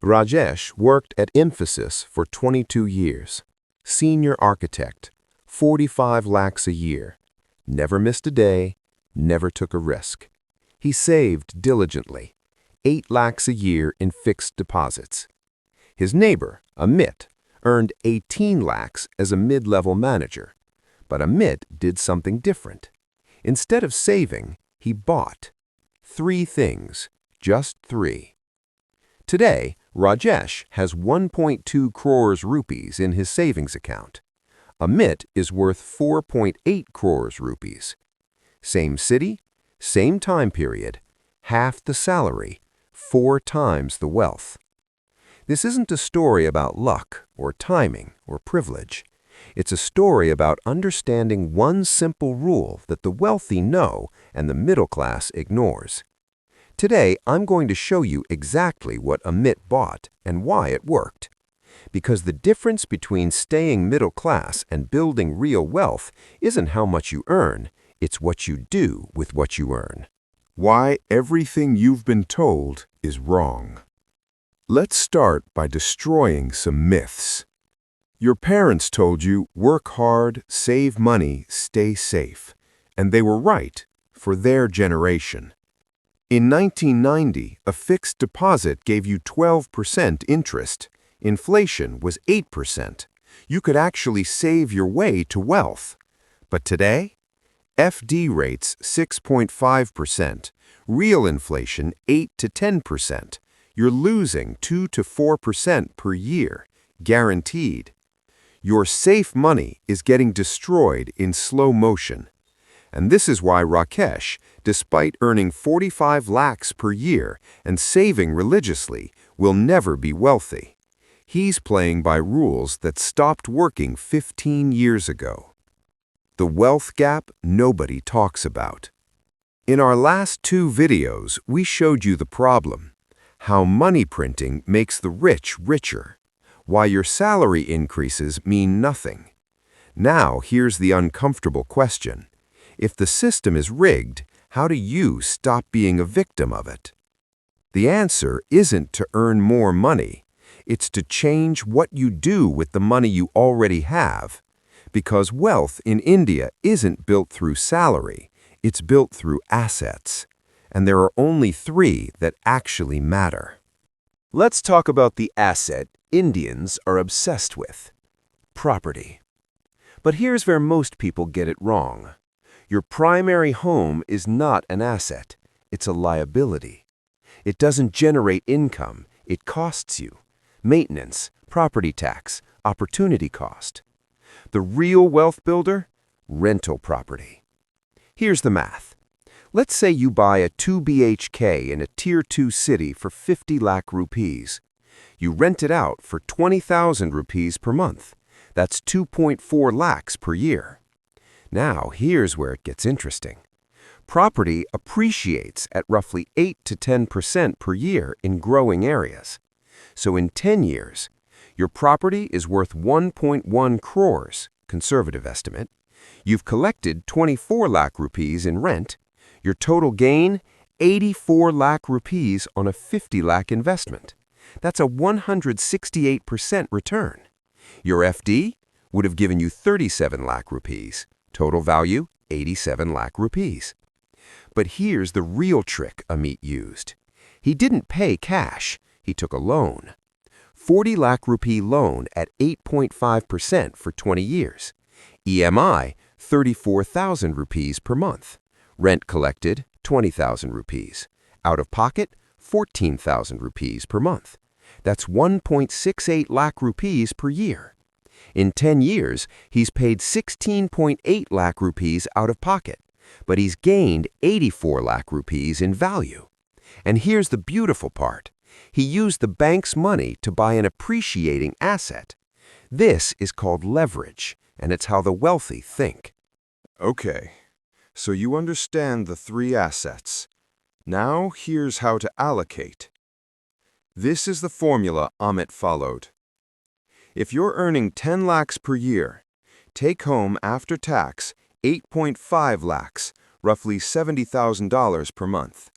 Rajesh worked at Emphasis for 22 years. Senior architect, 45 lakhs a year. Never missed a day, never took a risk. He saved diligently, 8 lakhs a year in fixed deposits. His neighbor, Amit, earned 18 lakhs as a mid-level manager. But Amit did something different. Instead of saving, he bought. 3 things, just 3. Today, Rajesh has 1.2 crores rupees in his savings account. Amit is worth 4.8 crores rupees. Same city, same time period, half the salary, 4 times the wealth. This isn't a story about luck or timing or privilege. It's a story about understanding one simple rule that the wealthy know and the middle class ignores. Today, I'm going to show you exactly what Amit bought and why it worked. Because the difference between staying middle class and building real wealth isn't how much you earn, it's what you do with what you earn. Why everything you've been told is wrong. Let's start by destroying some myths. Your parents told you, work hard, save money, stay safe. And they were right for their generation. In 1990, a fixed deposit gave you 12% interest. Inflation was 8%. You could actually save your way to wealth. But today, FD rates 6.5%, real inflation 8 to 10%. You're losing 2 to 4% per year, guaranteed. Your safe money is getting destroyed in slow motion. And this is why Rakesh, despite earning 45 lakhs per year and saving religiously, will never be wealthy. He's playing by rules that stopped working 15 years ago. The wealth gap nobody talks about. In our last 2 videos, we showed you the problem, how money printing makes the rich richer, why your salary increases mean nothing. Now here's the uncomfortable question. If the system is rigged, how do you stop being a victim of it? The answer isn't to earn more money. It's to change what you do with the money you already have. Because wealth in India isn't built through salary, it's built through assets. And there are only 3 that actually matter. Let's talk about the asset Indians are obsessed with: property. But here's where most people get it wrong. Your primary home is not an asset, it's a liability. It doesn't generate income, it costs you. Maintenance, property tax, opportunity cost. The real wealth builder? Rental property. Here's the math. Let's say you buy a 2 BHK in a Tier 2 city for 50 lakh rupees. You rent it out for 20,000 rupees per month. That's 2.4 lakhs per year. Now, here's where it gets interesting. Property appreciates at roughly 8 to 10% per year in growing areas. So in 10 years, your property is worth 1.1 crores, conservative estimate. You've collected 24 lakh rupees in rent. Your total gain, 84 lakh rupees on a 50 lakh investment. That's a 168% return. Your FD would have given you 37 lakh rupees. Total value, 87 lakh rupees. But here's the real trick Amit used. He didn't pay cash, he took a loan. 40 lakh rupee loan at 8.5% for 20 years. EMI, 34,000 rupees per month. Rent collected, 20,000 rupees. Out of pocket, 14,000 rupees per month. That's 1.68 lakh rupees per year. In 10 years, he's paid 16.8 lakh rupees out of pocket, but he's gained 84 lakh rupees in value. And here's the beautiful part. He used the bank's money to buy an appreciating asset. This is called leverage, and it's how the wealthy think. Okay, so you understand the 3 assets. Now here's how to allocate. This is the formula Amit followed. If you're earning 10 lakhs per year, take home after tax 8.5 lakhs, roughly $70,000 per month.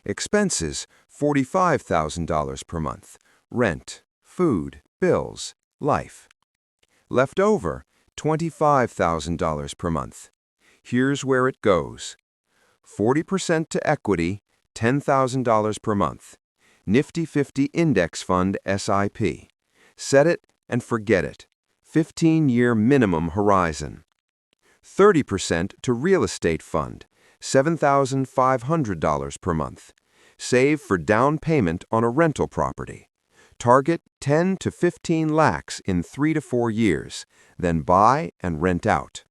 Expenses, $45,000 per month, rent, food, bills, life. Left over, $25,000 per month. Here's where it goes. 40% to equity, $10,000 per month. Nifty 50 Index Fund SIP. Set it and forget it. 15-year minimum horizon. 30% to real estate fund, $7,500 per month. Save for down payment on a rental property. Target 10 to 15 lakhs in 3 to 4 years, then buy and rent out.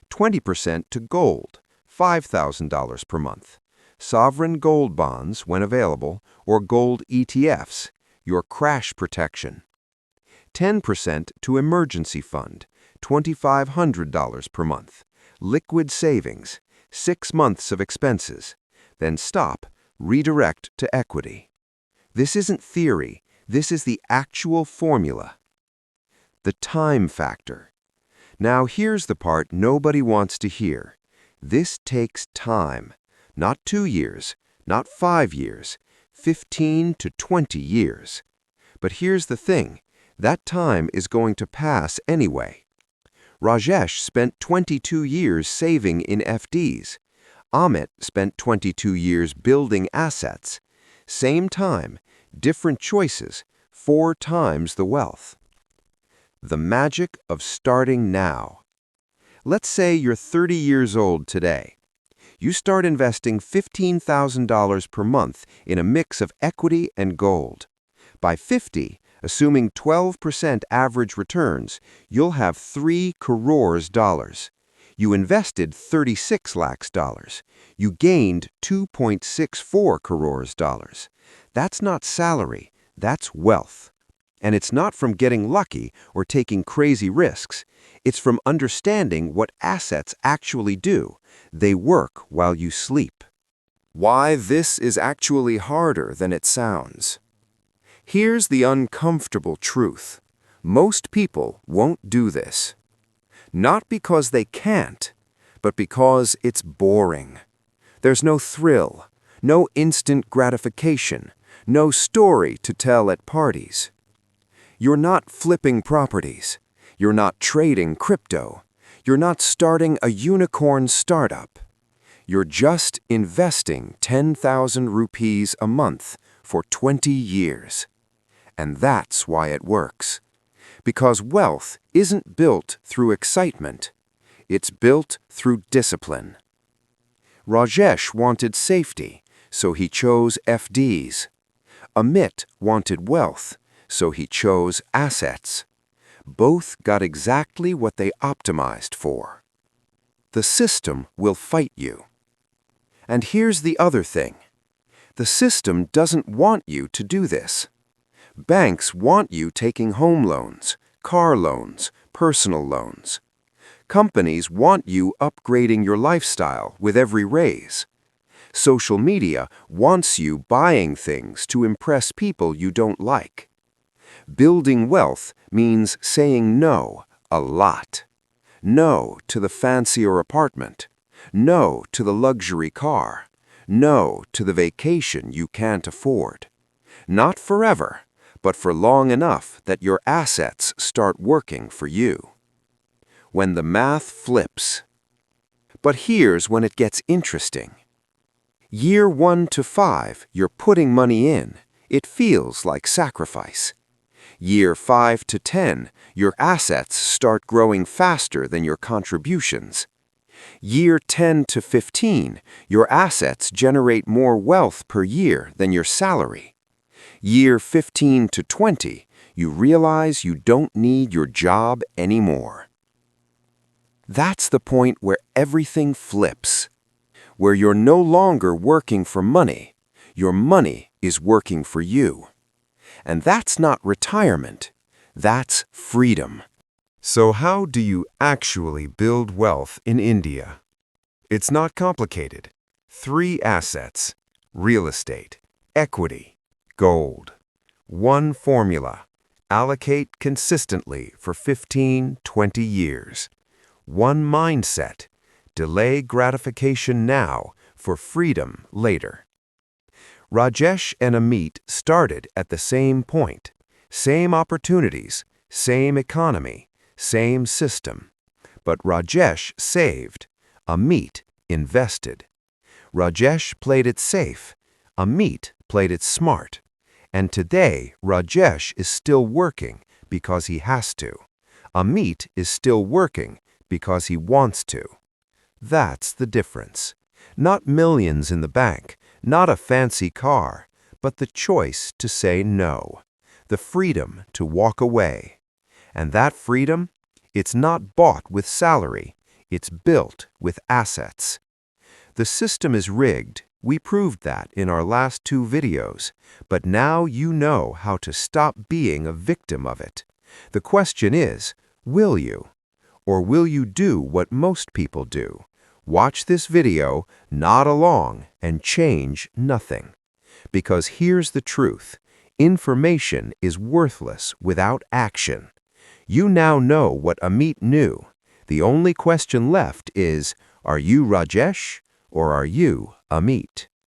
20% to gold, $5,000 per month. Sovereign gold bonds when available, or gold ETFs, your crash protection. 10% to emergency fund, $2,500 per month. Liquid savings, 6 months of expenses. Then stop, redirect to equity. This isn't theory, this is the actual formula. The time factor. Now here's the part nobody wants to hear. This takes time. Not 2 years, not 5 years, 15 to 20 years. But here's the thing, that time is going to pass anyway. Rajesh spent 22 years saving in FDs. Amit spent 22 years building assets. Same time, different choices, 4 times the wealth. The magic of starting now. Let's say you're 30 years old today. You start investing $15,000 per month in a mix of equity and gold. By 50, assuming 12% average returns, you'll have 3 crores dollars. You invested 36 lakhs dollars. You gained 2.64 crores dollars. That's not salary, that's wealth. And it's not from getting lucky or taking crazy risks. It's from understanding what assets actually do. They work while you sleep. Why this is actually harder than it sounds. Here's the uncomfortable truth. Most people won't do this. Not because they can't, but because it's boring. There's no thrill, no instant gratification, no story to tell at parties. You're not flipping properties. You're not trading crypto. You're not starting a unicorn startup. You're just investing 10,000 rupees a month for 20 years. And that's why it works. Because wealth isn't built through excitement. It's built through discipline. Rajesh wanted safety, so he chose FDs. Amit wanted wealth, so he chose assets. Both got exactly what they optimized for. The system will fight you. And here's the other thing. The system doesn't want you to do this. Banks want you taking home loans, car loans, personal loans. Companies want you upgrading your lifestyle with every raise. Social media wants you buying things to impress people you don't like. Building wealth means saying no a lot. No to the fancier apartment. No to the luxury car. No to the vacation you can't afford. Not forever, but for long enough that your assets start working for you. When the math flips. But here's when it gets interesting. Year 1 to 5, you're putting money in. It feels like sacrifice. Year 5 to 10, your assets start growing faster than your contributions. Year 10 to 15, your assets generate more wealth per year than your salary. Year 15 to 20, you realize you don't need your job anymore. That's the point where everything flips. Where you're no longer working for money. Your money is working for you. And that's not retirement. That's freedom. So how do you actually build wealth in India? It's not complicated. 3 assets: real estate, equity, gold. 1 formula: allocate consistently for 15-20 years. 1 mindset: delay gratification now for freedom later. Rajesh and Amit started at the same point. Same opportunities, same economy, same system. But Rajesh saved. Amit invested. Rajesh played it safe. Amit played it smart. And today, Rajesh is still working because he has to. Amit is still working because he wants to. That's the difference. Not millions in the bank, not a fancy car, but the choice to say no, the freedom to walk away. And that freedom, it's not bought with salary, it's built with assets. The system is rigged. We proved that in our last 2 videos, but now you know how to stop being a victim of it. The question is, will you? Or will you do what most people do? Watch this video, nod along, and change nothing. Because here's the truth. Information is worthless without action. You now know what Amit knew. The only question left is, are you Rajesh or are you Amit?